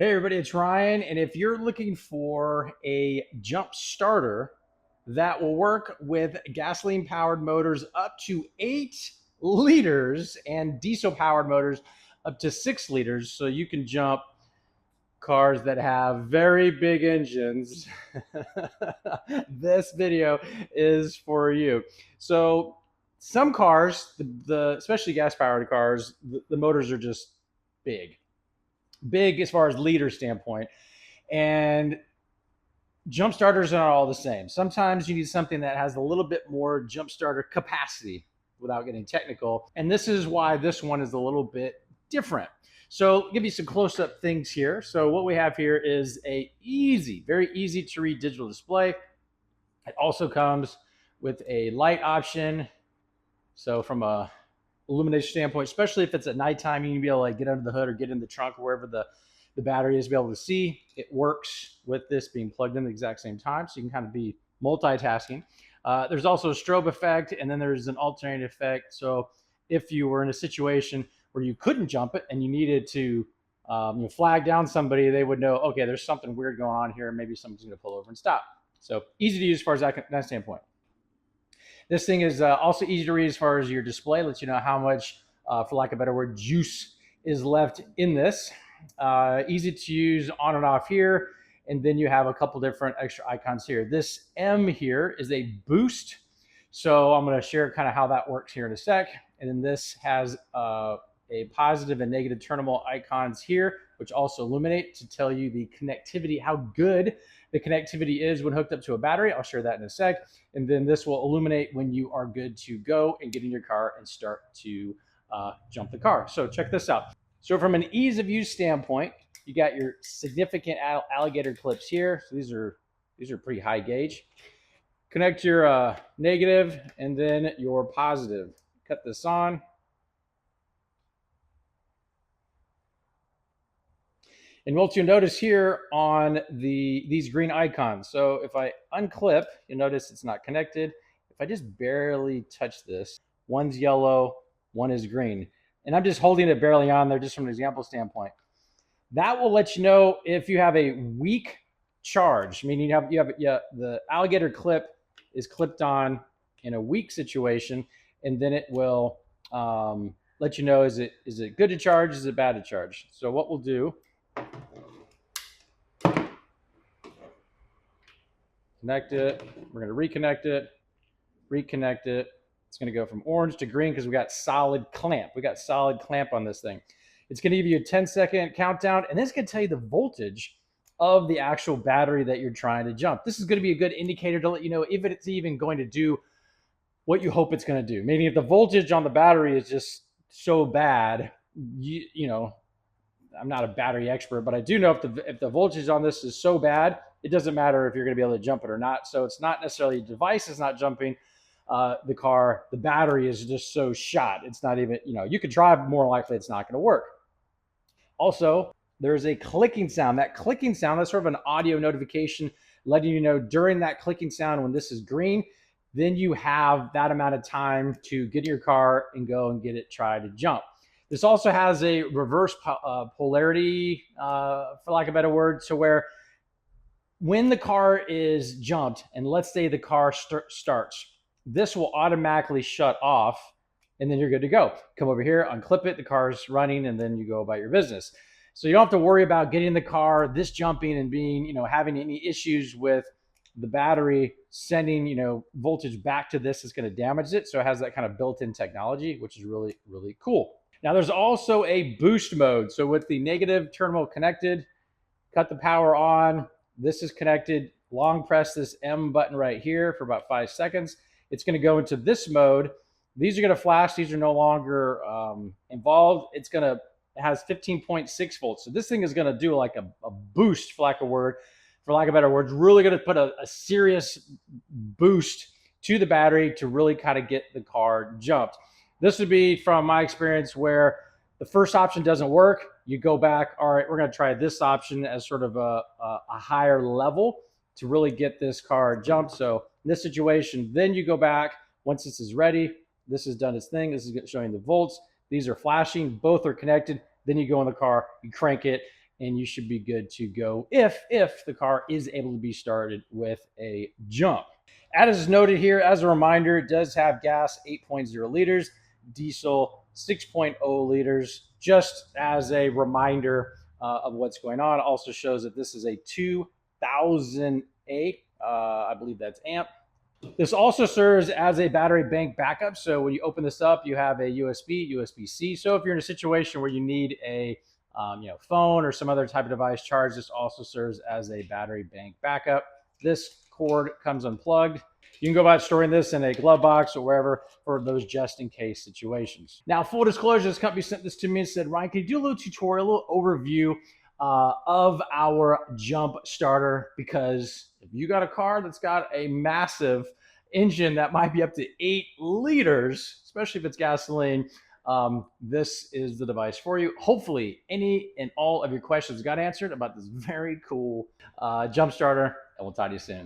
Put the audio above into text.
Hey everybody, it's Ryan, and if you're looking for a jump starter that will work with gasoline powered motors up to 8 liters and diesel powered motors up to 6 liters, so you can jump cars that have very big engines, this video is for you. So some cars, especially gas powered cars, the motors are just big as far as liter standpoint. And jump starters are not all the same. Sometimes you need something that has a little bit more jump starter capacity without getting technical. And this is why this one is a little bit different. So I'll give you some close-up things here. So what we have here is very easy to read digital display. It also comes with a light option. So from a illumination standpoint, especially if it's at nighttime, you can be able to like get under the hood or get in the trunk or wherever the battery is, be able to see. It works with this being plugged in at the exact same time, so you can kind of be multitasking. There's also a strobe effect, and then there's an alternating effect. So if you were in a situation where you couldn't jump it and you needed to flag down somebody, they would know, okay, there's something weird going on here. Maybe someone's going to pull over and stop. So easy to use as far as that standpoint. This thing is also easy to read as far as your display. It lets you know how much, for lack of a better word, juice is left in this. Easy to use on and off here. And then you have a couple different extra icons here. This M here is a boost. So I'm going to share kind of how that works here in a sec. And then this has a positive and negative terminal icons here, which also illuminate to tell you the connectivity, how good the connectivity is when hooked up to a battery. I'll share that in a sec. And then this will illuminate when you are good to go and get in your car and start to jump the car. So check this out. So from an ease of use standpoint, you got your significant alligator clips here. So these are pretty high gauge. Connect your negative and then your positive. Cut this on. And what you'll notice here on these green icons. So if I unclip, you'll notice it's not connected. If I just barely touch this, one's yellow, one is green. And I'm just holding it barely on there just from an example standpoint. That will let you know if you have a weak charge, meaning the alligator clip is clipped on in a weak situation, and then it will let you know, is it good to charge, is it bad to charge? So what we'll do, connect it, we're going to reconnect it, It's going to go from orange to green because we got solid clamp. We got solid clamp on this thing. It's going to give you a 10-second countdown, and then it's going to tell you the voltage of the actual battery that you're trying to jump. This is going to be a good indicator to let you know if it's even going to do what you hope it's going to do. Meaning if the voltage on the battery is just so bad, I'm not a battery expert, but I do know if the voltage on this is so bad, it doesn't matter if you're going to be able to jump it or not. So it's not necessarily the device is not jumping the car. The battery is just so shot. It's not even, you could try, more likely it's not going to work. Also, there's a clicking sound. That clicking sound, that's sort of an audio notification letting you know during that clicking sound when this is green, then you have that amount of time to get in your car and go and get it, try to jump. This also has a reverse polarity, for lack of a better word, so where when the car is jumped, and let's say the car starts, this will automatically shut off, and then you're good to go. Come over here, unclip it, the car's running, and then you go about your business. So you don't have to worry about getting in the car, this jumping and being, having any issues with the battery sending, voltage back to this is going to damage it. So it has that kind of built-in technology, which is really, really cool. Now there's also a boost mode. So with the negative terminal connected, cut the power on, this is connected, long press this M button right here for about 5 seconds. It's going to go into this mode. These are going to flash. These are no longer involved. It has 15.6 volts. So this thing is going to do like a boost, for lack of a better word. It's really going to put a serious boost to the battery to really kind of get the car jumped. This would be from my experience where the first option doesn't work. You go back, all right, we're going to try this option as sort of a higher level to really get this car jumped. So in this situation, then you go back once this is ready. This has done its thing. This is showing the volts. These are flashing. Both are connected. Then you go in the car, you crank it, and you should be good to go if the car is able to be started with a jump. As noted here, as a reminder, it does have gas 8.0 liters, diesel 6.0 liters, just as a reminder of what's going on. It also shows that this is a 2008, I believe that's amp. This also serves as a battery bank backup. So when you open this up, you have a USB, USB-C. So if you're in a situation where you need a phone or some other type of device charged, this also serves as a battery bank backup. This cord comes unplugged. You can go about storing this in a glove box or wherever for those just in case situations. Now, full disclosure, this company sent this to me and said, Ryan, can you do a little tutorial, a little overview of our jump starter? Because if you got a car that's got a massive engine that might be up to 8 liters, especially if it's gasoline, this is the device for you. Hopefully, any and all of your questions got answered about this very cool jump starter, and we'll talk to you soon.